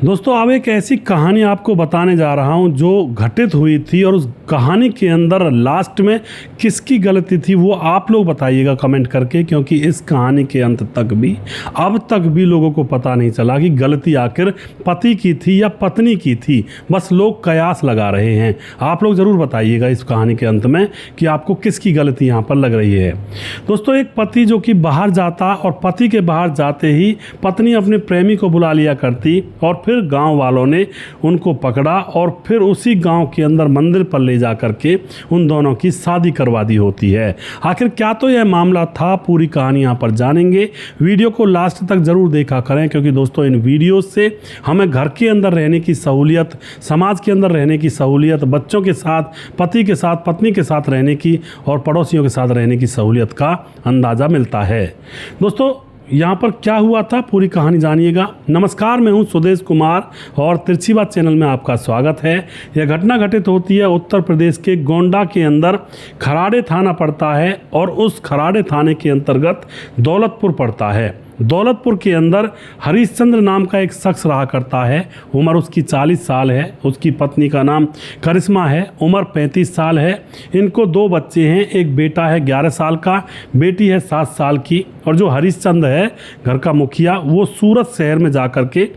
दोस्तों अब एक ऐसी कहानी आपको बताने जा रहा हूं जो घटित हुई थी और उस कहानी के अंदर लास्ट में किसकी गलती थी वो आप लोग बताइएगा कमेंट करके, क्योंकि इस कहानी के अंत तक भी अब तक भी लोगों को पता नहीं चला कि गलती आखिर पति की थी या पत्नी की थी। बस लोग कयास लगा रहे हैं। आप लोग ज़रूर बताइएगा इस कहानी के अंत में कि आपको किसकी गलती यहाँ पर लग रही है। दोस्तों एक पति जो कि बाहर जाता और पति के बाहर जाते ही पत्नी अपने प्रेमी को बुला लिया करती और फिर गांव वालों ने उनको पकड़ा और फिर उसी गांव के अंदर मंदिर पर ले जा करके उन दोनों की शादी करवा दी होती है। आखिर क्या तो यह मामला था, पूरी कहानी यहाँ पर जानेंगे। वीडियो को लास्ट तक जरूर देखा करें, क्योंकि दोस्तों इन वीडियो से हमें घर के अंदर रहने की सहूलियत, समाज के अंदर रहने की सहूलियत, बच्चों के साथ, पति के साथ, पत्नी के साथ रहने की और पड़ोसियों के साथ रहने की सहूलियत का अंदाज़ा मिलता है। दोस्तों यहाँ पर क्या हुआ था, पूरी कहानी जानिएगा। नमस्कार, मैं हूँ सुदेश कुमार और तिरछी बात चैनल में आपका स्वागत है। यह घटना घटित होती है उत्तर प्रदेश के गोंडा के अंदर। खराड़े थाना पड़ता है और उस खराड़े थाने के अंतर्गत दौलतपुर पड़ता है। दौलतपुर के अंदर हरिश्चंद्र नाम का एक शख्स रहा करता है। उम्र उसकी 40 साल है। उसकी पत्नी का नाम करिश्मा है, उम्र 35 साल है। इनको 2 बच्चे हैं, एक बेटा है 11 साल का, बेटी है 7 साल की। और जो हरिश्चंद्र है घर का मुखिया, वो सूरत शहर में जा कर के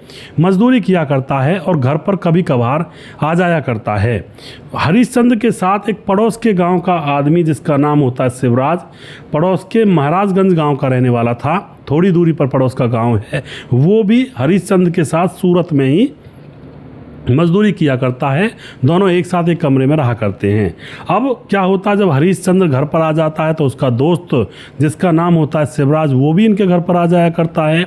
मजदूरी किया करता है और घर पर कभी कभार आ जाया करता है। हरिश्चंद्र के साथ एक पड़ोस के गांव का आदमी जिसका नाम होता है शिवराज, पड़ोस के महाराजगंज गांव का रहने वाला था, थोड़ी दूरी पर पड़ोस का गांव है, वो भी हरिश्चंद्र के साथ सूरत में ही मजदूरी किया करता है। दोनों एक साथ एक कमरे में रहा करते हैं। अब क्या होता है, जब हरिश्चंद्र घर पर आ जाता है तो उसका दोस्त जिसका नाम होता है शिवराज, वो भी इनके घर पर आ जाया करता है।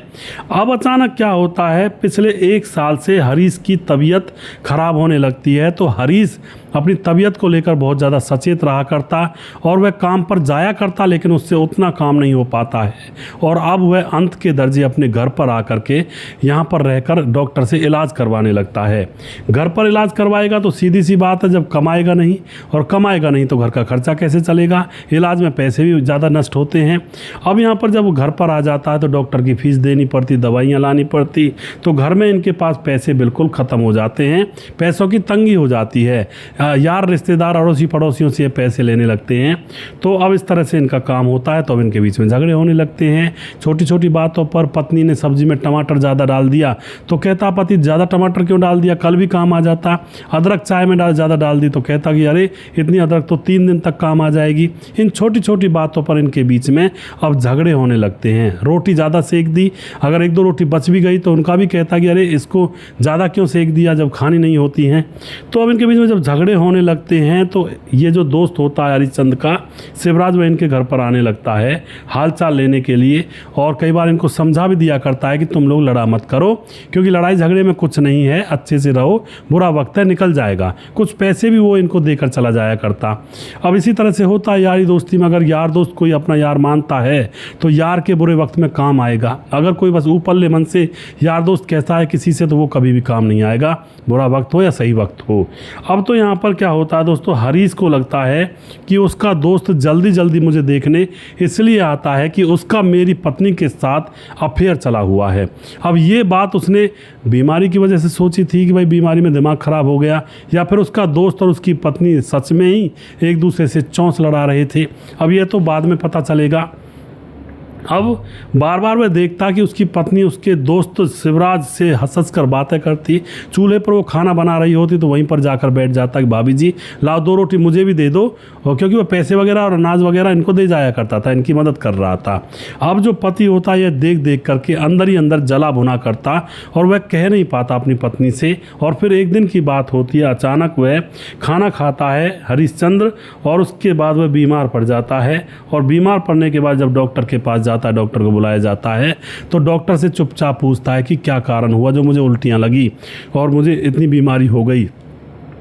अब अचानक क्या होता है, पिछले 1 साल से हरीश की तबीयत खराब होने लगती है। तो हरीश अपनी तबीयत को लेकर बहुत ज़्यादा सचेत रहा करता और वह काम पर जाया करता, लेकिन उससे उतना काम नहीं हो पाता है। और अब वह अंत के दर्जे अपने घर पर आकर के यहाँ पर रहकर डॉक्टर से इलाज करवाने लगता है। घर पर इलाज करवाएगा तो सीधी सी बात है, जब कमाएगा नहीं और कमाएगा नहीं तो घर का खर्चा कैसे चलेगा। इलाज में पैसे भी ज़्यादा नष्ट होते हैं। अब यहाँ पर जब वो घर पर आ जाता है तो डॉक्टर की फीस देनी पड़ती, दवाइयाँ लानी पड़ती, तो घर में इनके पास पैसे बिल्कुल ख़त्म हो जाते हैं। पैसों की तंगी हो जाती है। यार रिश्तेदार अड़ोसी पड़ोसियों से पैसे लेने लगते हैं। तो अब इस तरह से इनका काम होता है। तो अब इनके बीच में झगड़े होने लगते हैं। छोटी छोटी बातों पर पत्नी ने सब्जी में टमाटर ज़्यादा डाल दिया तो कहता पति ज़्यादा टमाटर क्यों डाल दिया, कल भी काम आ जाता। अदरक चाय में ज़्यादा डाल दी तो कहता कि अरे इतनी अदरक तो 3 दिन तक काम आ जाएगी। इन छोटी छोटी बातों पर इनके बीच में अब झगड़े होने लगते हैं। रोटी ज़्यादा सेक दी, अगर 1-2 रोटी बच भी गई तो उनका भी कहता कि अरे इसको ज़्यादा क्यों सेक दिया जब खानी नहीं होती हैं। तो अब इनके बीच में जब झगड़े होने लगते हैं तो ये जो दोस्त होता है हरिश्चंद्र का, शिवराज, वह इनके घर पर आने लगता है हालचाल लेने के लिए। और कई बार इनको समझा भी दिया करता है कि तुम लोग लड़ा मत करो, क्योंकि लड़ाई झगड़े में कुछ नहीं है, अच्छे से रहो, बुरा वक्त है निकल जाएगा। कुछ पैसे भी वो इनको देकर चला जाया करता। अब इसी तरह से होता है यारी दोस्ती में। अगर यार दोस्त कोई अपना यार मानता है तो यार के बुरे वक्त में काम आएगा। अगर कोई बस ऊपरले मन से यार दोस्त कहता है किसी से तो वो कभी भी काम नहीं आएगा, बुरा वक्त हो या सही वक्त हो। अब तो यहाँ पर क्या होता है दोस्तों, हरीश को लगता है कि उसका दोस्त जल्दी जल्दी मुझे देखने इसलिए आता है कि उसका मेरी पत्नी के साथ अफेयर चला हुआ है। अब ये बात उसने बीमारी की वजह से सोची थी कि भाई बीमारी में दिमाग खराब हो गया, या फिर उसका दोस्त और उसकी पत्नी सच में ही एक दूसरे से चौंस लड़ा रहे थे। अब ये तो बाद में पता चलेगा। अब बार बार वह देखता कि उसकी पत्नी उसके दोस्त शिवराज से हंस कर बातें करती। चूल्हे पर वो खाना बना रही होती तो वहीं पर जाकर बैठ जाता कि भाभी जी लाओ 2 रोटी मुझे भी दे दो, और क्योंकि वह पैसे वगैरह और अनाज वगैरह इनको दे जाया करता था, इनकी मदद कर रहा था। अब जो पति होता है यह देख देख करके अंदर ही अंदर जला भुना करता और वह कह नहीं पाता अपनी पत्नी से। और फिर एक दिन की बात होती है, अचानक वह खाना खाता है हरिश्चंद्र, और उसके बाद वह बीमार पड़ जाता है। और बीमार पड़ने के बाद जब डॉक्टर के पास जाता है, डॉक्टर को बुलाया जाता है, तो डॉक्टर से चुपचाप पूछता है कि क्या कारण हुआ जो मुझे उल्टियाँ लगी और मुझे इतनी बीमारी हो गई।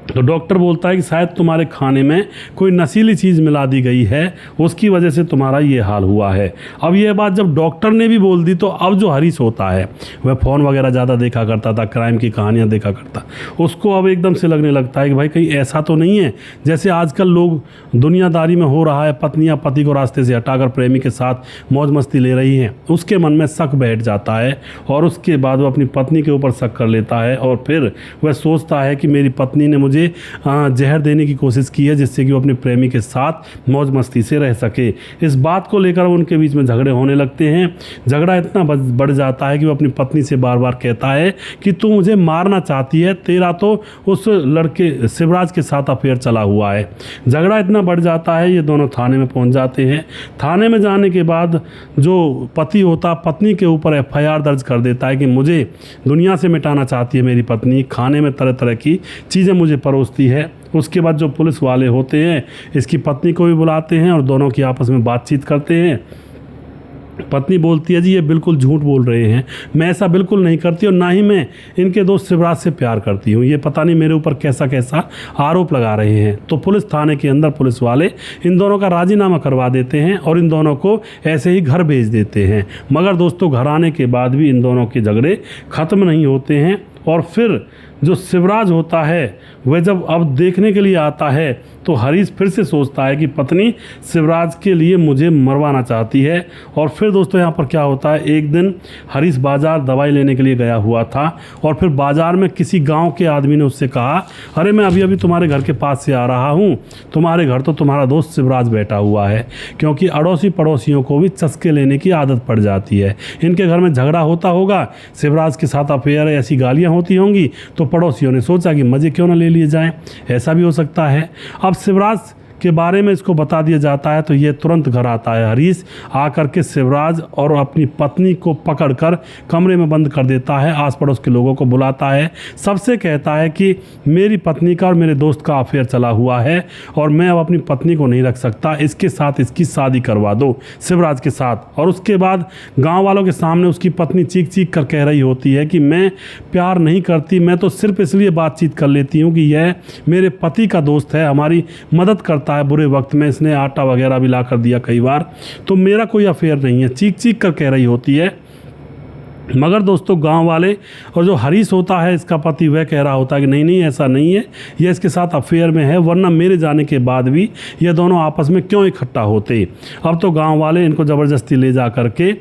तो डॉक्टर बोलता है कि शायद तुम्हारे खाने में कोई नशीली चीज़ मिला दी गई है, उसकी वजह से तुम्हारा ये हाल हुआ है। अब ये बात जब डॉक्टर ने भी बोल दी तो अब जो हरीश होता है वह फ़ोन वगैरह ज़्यादा देखा करता था, क्राइम की कहानियाँ देखा करता, उसको अब एकदम से लगने लगता है कि भाई कहीं ऐसा तो नहीं है जैसे आजकल लोग दुनियादारी में हो रहा है, पत्नियाँ पति को रास्ते से हटाकर प्रेमी के साथ मौज मस्ती ले रही हैं। उसके मन में शक बैठ जाता है और उसके बाद वो अपनी पत्नी के ऊपर शक कर लेता है और फिर वह सोचता है कि मेरी पत्नी ने मुझे जहर देने की कोशिश की है जिससे कि वो अपने प्रेमी के साथ मौज मस्ती से रह सके। इस बात को लेकर उनके बीच में झगड़े होने लगते हैं। झगड़ा इतना बढ़ जाता है कि वो अपनी पत्नी से बार बार कहता है कि तू मुझे मारना चाहती है, तेरा तो उस लड़के शिवराज के साथ अफेयर चला हुआ है। झगड़ा इतना बढ़ जाता है, ये दोनों थाने में पहुंच जाते हैं। थाने में जाने के बाद जो पति होता पत्नी के ऊपर FIR दर्ज कर देता है कि मुझे दुनिया से मिटाना चाहती है मेरी पत्नी, खाने में तरह तरह की चीज़ें मुझे परोसती है। उसके बाद जो पुलिस वाले होते हैं इसकी पत्नी को भी बुलाते हैं और दोनों की आपस में बातचीत करते हैं। पत्नी बोलती है जी ये बिल्कुल झूठ बोल रहे हैं, मैं ऐसा बिल्कुल नहीं करती और ना ही मैं इनके दोस्त शिवराज से प्यार करती हूँ, ये पता नहीं मेरे ऊपर कैसा कैसा आरोप लगा रहे हैं। तो पुलिस थाने के अंदर पुलिस वाले इन दोनों का राजीनामा करवा देते हैं और इन दोनों को ऐसे ही घर भेज देते हैं। मगर दोस्तों घर आने के बाद भी इन दोनों के झगड़े ख़त्म नहीं होते हैं और फिर जो शिवराज होता है वह जब अब देखने के लिए आता है तो हरीश फिर से सोचता है कि पत्नी शिवराज के लिए मुझे मरवाना चाहती है। और फिर दोस्तों यहाँ पर क्या होता है, एक दिन हरीश बाज़ार दवाई लेने के लिए गया हुआ था और फिर बाज़ार में किसी गांव के आदमी ने उससे कहा, अरे मैं अभी अभी तुम्हारे घर के पास से आ रहा हूँ, तुम्हारे घर तो तुम्हारा दोस्त शिवराज बैठा हुआ है। क्योंकि अड़ोसी पड़ोसियों को भी चस्के लेने की आदत पड़ जाती है। इनके घर में झगड़ा होता होगा, शिवराज के साथ अफेयर ऐसी गालियाँ होती होंगी तो पड़ोसियों ने सोचा कि मज़े क्यों ना ले लिए जाएं, ऐसा भी हो सकता है। अब शिवराज के बारे में इसको बता दिया जाता है तो ये तुरंत घर आता है। हरीश आकर के शिवराज और अपनी पत्नी को पकड़कर कमरे में बंद कर देता है, आस पड़ोस के लोगों को बुलाता है, सबसे कहता है कि मेरी पत्नी का और मेरे दोस्त का अफेयर चला हुआ है और मैं अब अपनी पत्नी को नहीं रख सकता, इसके साथ इसकी शादी करवा दो शिवराज के साथ। और उसके बाद गाँव वालों के सामने उसकी पत्नी चीख चीख कर कह रही होती है कि मैं प्यार नहीं करती, मैं तो सिर्फ इसलिए बातचीत कर लेती हूँ कि यह मेरे पति का दोस्त है, हमारी मदद करता है बुरे वक्त में, इसने आटा वगैरह भी ला कर दिया कई बार, तो मेरा कोई अफेयर नहीं है, चीख चीख कर कह रही होती है। मगर दोस्तों गांव वाले और जो हरीश होता है इसका पति वह कह रहा होता है कि नहीं नहीं ऐसा नहीं है, यह इसके साथ अफेयर में है, वरना मेरे जाने के बाद भी ये दोनों आपस में क्यों इकट्ठा होते। अब तो गांव वाले इनको ज़बरदस्ती ले जा करके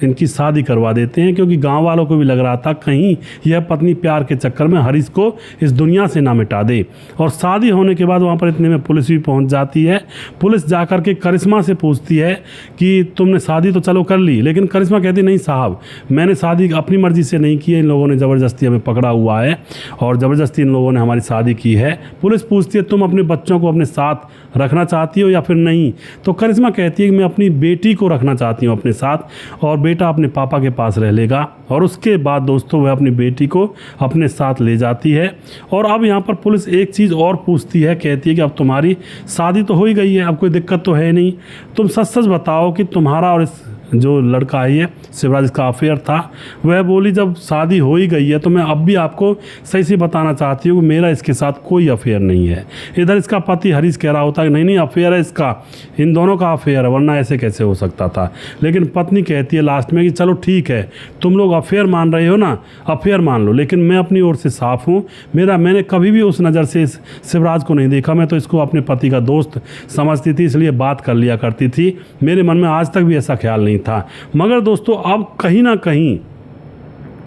इनकी शादी करवा देते हैं, क्योंकि गांव वालों को भी लग रहा था कहीं यह पत्नी प्यार के चक्कर में हरीश को इस दुनिया से ना मिटा दे। और शादी होने के बाद वहाँ पर इतने में पुलिस भी पहुँच जाती है। पुलिस जा कर के करिश्मा से पूछती है कि तुमने शादी तो चलो कर ली, लेकिन करिश्मा कहती नहीं साहब मैंने शादी अपनी मर्जी से नहीं की है, इन लोगों ने ज़बरदस्ती हमें पकड़ा हुआ है और ज़बरदस्ती इन लोगों ने हमारी शादी की है। पुलिस पूछती है तुम अपने बच्चों को अपने साथ रखना चाहती हो या फिर नहीं, तो करिश्मा कहती है कि मैं अपनी बेटी को रखना चाहती हूँ अपने साथ और बेटा अपने पापा के पास रह लेगा। और उसके बाद दोस्तों वह अपनी बेटी को अपने साथ ले जाती है। और अब यहाँ पर पुलिस एक चीज़ और पूछती है, कहती है कि अब तुम्हारी शादी तो हो ही गई है, अब कोई दिक्कत तो है नहीं, तुम सच सच बताओ कि तुम्हारा और इस जो लड़का है ये शिवराज का अफेयर था। वह बोली जब शादी हो ही गई है तो मैं अब भी आपको सही से बताना चाहती हूँ कि मेरा इसके साथ कोई अफेयर नहीं है। इधर इसका पति हरीश कह रहा होता है कि नहीं नहीं अफेयर है इसका, इन दोनों का अफेयर है, वरना ऐसे कैसे हो सकता था। लेकिन पत्नी कहती है लास्ट में कि चलो ठीक है तुम लोग अफेयर मान रहे हो ना, अफेयर मान लो, लेकिन मैं अपनी ओर से साफ़ हूँ, मैंने कभी भी उस नज़र से इस शिवराज को नहीं देखा, मैं तो इसको अपने पति का दोस्त समझती थी, इसलिए बात कर लिया करती थी, मेरे मन में आज तक भी ऐसा ख्याल नहीं था। मगर दोस्तों अब कहीं ना कहीं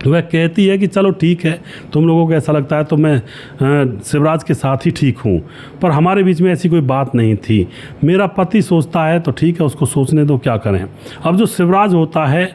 वह कहती है कि चलो ठीक है तुम लोगों को ऐसा लगता है तो मैं शिवराज के साथ ही ठीक हूँ, पर हमारे बीच में ऐसी कोई बात नहीं थी, मेरा पति सोचता है तो ठीक है उसको सोचने दो, क्या करें। अब जो शिवराज होता है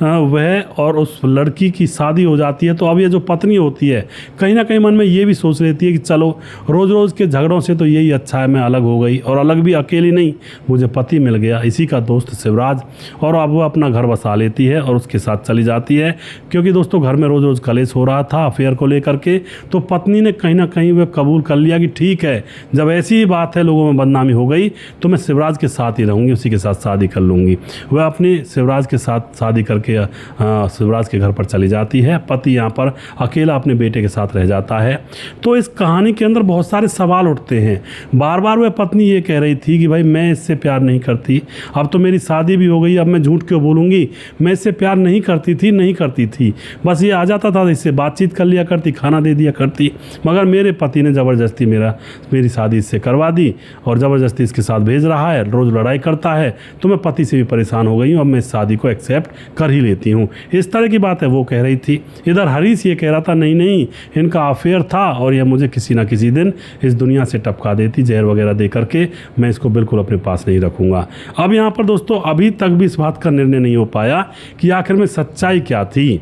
वह और उस लड़की की शादी हो जाती है, तो अब ये जो पत्नी होती है कहीं ना कहीं मन में ये भी सोच लेती है कि चलो रोज़ रोज़ के झगड़ों से तो यही अच्छा है, मैं अलग हो गई, और अलग भी अकेली नहीं, मुझे पति मिल गया, इसी का दोस्त शिवराज। और अब वो अपना घर बसा लेती है और उसके साथ चली जाती है, क्योंकि दोस्तों घर में रोज़ रोज़ कलेश हो रहा था अफेयर को लेकर के, तो पत्नी ने कहीं ना कहीं वह कबूल कर लिया कि ठीक है, जब ऐसी ही बात है, लोगों में बदनामी हो गई, तो मैं शिवराज के साथ ही रहूँगी, उसी के साथ शादी कर लूँगी। वह अपनी शिवराज के साथ शादी करके शिवराज के घर पर चली जाती है। पति यहाँ पर अकेला अपने बेटे के साथ रह जाता है। तो इस कहानी के अंदर बहुत सारे सवाल उठते हैं। बार बार वह पत्नी ये कह रही थी कि भाई मैं इससे प्यार नहीं करती, अब तो मेरी शादी भी हो गई, अब मैं झूठ क्यों बोलूँगी, मैं इससे प्यार नहीं करती थी, बस ये आ जाता था, इससे बातचीत कर लिया करती, खाना दे दिया करती, मगर मेरे पति ने ज़बरदस्ती मेरी शादी इससे करवा दी और ज़बरदस्ती इसके साथ भेज रहा है, रोज़ लड़ाई करता है, तो मैं पति से भी परेशान हो गई हूँ, अब मैं इस शादी को एक्सेप्ट कर ही लेती हूँ। इस तरह की बात है वो कह रही थी। इधर हरीश ये कह रहा था नहीं इनका अफेयर था और यह मुझे किसी ना किसी दिन इस दुनिया से टपका देती, जहर वगैरह दे करके, मैं इसको बिल्कुल अपने पास नहीं रखूँगा। अब यहाँ पर दोस्तों अभी तक भी इस बात का निर्णय नहीं हो पाया कि आखिर में सच्चाई क्या थी।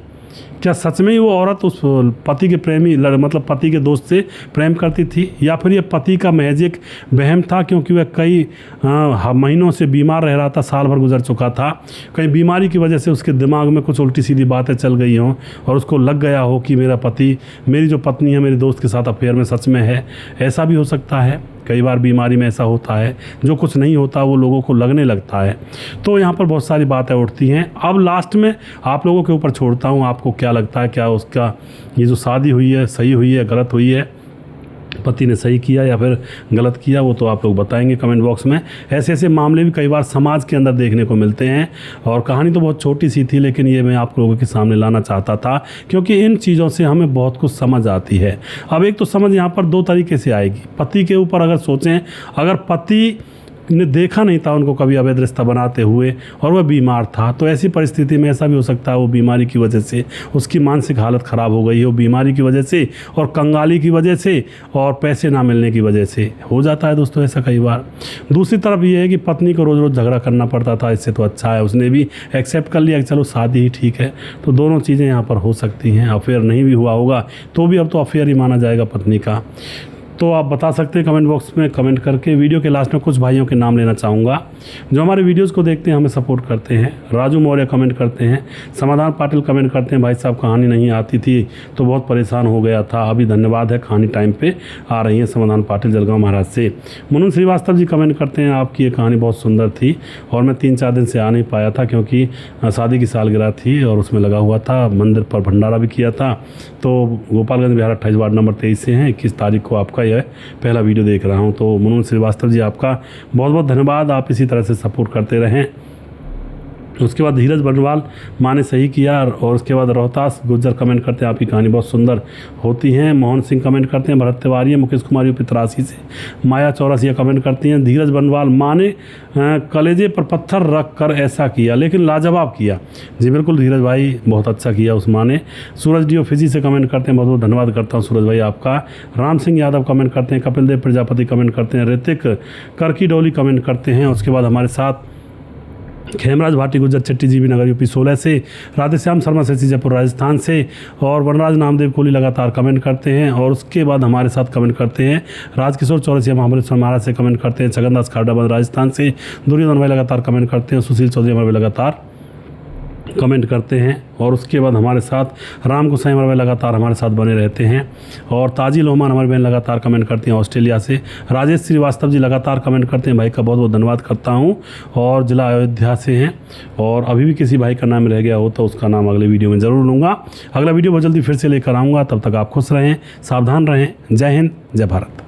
क्या सच में ही वो औरत उस पति के प्रेमी मतलब पति के दोस्त से प्रेम करती थी, या फिर ये पति का महज एक वहम था, क्योंकि वह कई महीनों से बीमार रह रहा था, साल भर गुजर चुका था, कहीं बीमारी की वजह से उसके दिमाग में कुछ उल्टी सीधी बातें चल गई हों और उसको लग गया हो कि मेरा पति, मेरी जो पत्नी है मेरे दोस्त के साथ अफेयर में सच में है। ऐसा भी हो सकता है, कई बार बीमारी में ऐसा होता है, जो कुछ नहीं होता वो लोगों को लगने लगता है। तो यहाँ पर बहुत सारी बातें उठती हैं। अब लास्ट में आप लोगों के ऊपर छोड़ता हूँ, आपको क्या लगता है, क्या उसका ये जो शादी हुई है सही हुई है, गलत हुई है, पति ने सही किया या फिर गलत किया, वो तो आप लोग बताएंगे कमेंट बॉक्स में। ऐसे ऐसे मामले भी कई बार समाज के अंदर देखने को मिलते हैं और कहानी तो बहुत छोटी सी थी, लेकिन ये मैं आप लोगों के सामने लाना चाहता था क्योंकि इन चीज़ों से हमें बहुत कुछ समझ आती है। अब एक तो समझ यहाँ पर दो तरीके से आएगी। पति के ऊपर अगर सोचें, अगर पति ने देखा नहीं था उनको कभी अवैध रिश्ता बनाते हुए और वह बीमार था, तो ऐसी परिस्थिति में ऐसा भी हो सकता है वो बीमारी की वजह से उसकी मानसिक हालत ख़राब हो गई हो, बीमारी की वजह से और कंगाली की वजह से और पैसे ना मिलने की वजह से हो जाता है दोस्तों ऐसा कई बार। दूसरी तरफ ये है कि पत्नी को रोज़ रोज़ झगड़ा करना पड़ता था, इससे तो अच्छा है उसने भी एक्सेप्ट कर लिया कि चलो शादी ही ठीक है। तो दोनों चीज़ें यहाँ पर हो सकती हैं। अफेयर नहीं भी हुआ होगा तो भी अब तो अफेयर ही माना जाएगा पत्नी का। तो आप बता सकते हैं कमेंट बॉक्स में कमेंट करके। वीडियो के लास्ट में कुछ भाइयों के नाम लेना चाहूँगा जो हमारे वीडियोस को देखते हैं, हमें सपोर्ट करते हैं। राजू मौर्य कमेंट करते हैं, समाधान पाटिल कमेंट करते हैं, भाई साहब कहानी नहीं आती थी तो बहुत परेशान हो गया था, अभी धन्यवाद है कहानी टाइम पे आ रही है। समाधान पाटिल जलगांव महाराज से। मुनुन श्रीवास्तव जी कमेंट करते हैं, आपकी ये कहानी बहुत सुंदर थी और मैं 3-4 दिन से आ नहीं पाया था क्योंकि शादी की सालगिरह थी और उसमें लगा हुआ था, मंदिर पर भंडारा भी किया था। तो गोपालगंज बिहार 28 वार्ड नंबर 23 से हैं, 21 तारीख को आपका यह पहला वीडियो देख रहा हूं। तो मनोज श्रीवास्तव जी आपका बहुत बहुत धन्यवाद, आप इसी तरह से सपोर्ट करते रहें। उसके बाद धीरज बंडवाल, माँ ने सही किया। और उसके बाद रोहतास गुज्जर कमेंट करते हैं, आपकी कहानी बहुत सुंदर होती है। मोहन सिंह कमेंट करते हैं, भरत तिवारी, मुकेश कुमार यूपी 83 से। माया चौरासिया कमेंट करती हैं, धीरज बंडवाल, माँ ने कलेजे पर पत्थर रख कर ऐसा किया लेकिन लाजवाब किया। जी बिल्कुल धीरज भाई, बहुत अच्छा किया उस माँ ने। सूरज डीओ फिजी से कमेंट करते हैं, बहुत बहुत धन्यवाद करता हूँ सूरज भाई आपका। राम सिंह यादव कमेंट करते हैं, कपिल देव प्रजापति कमेंट करते हैं, ऋतिक करकी डोली कमेंट करते हैं। उसके बाद हमारे साथ खेमराज भाटी गुज्जर चट्टी जी भी नगर यूपी 16 से, राधेश्याम शर्मा से जयपुर राजस्थान से और वनराज नामदेव कोहली लगातार कमेंट करते हैं। और उसके बाद हमारे साथ कमेंट करते हैं राजकिशोर चौरसिया महाबलेश्वर महाराज से कमेंट करते हैं, छगनदास खारडाबाद राजस्थान से, दुर्योधन भाई लगातार कमेंट करते हैं, सुशील चौधरी हमारे लगातार कमेंट करते हैं। और उसके बाद हमारे साथ राम गोसाई हमारे लगातार हमारे साथ बने रहते हैं। और ताजी लोहमान हमारी बहन लगातार कमेंट करती हैं ऑस्ट्रेलिया से। राजेश श्रीवास्तव जी लगातार कमेंट करते हैं, भाई का बहुत बहुत धन्यवाद करता हूं। और जिला अयोध्या से हैं। और अभी भी किसी भाई का नाम रह गया हो तो उसका नाम अगले वीडियो में ज़रूर लूँगा। अगला वीडियो बहुत जल्दी फिर से लेकर आऊँगा, तब तक आप खुश रहें, सावधान रहें। जय हिंद, जय भारत।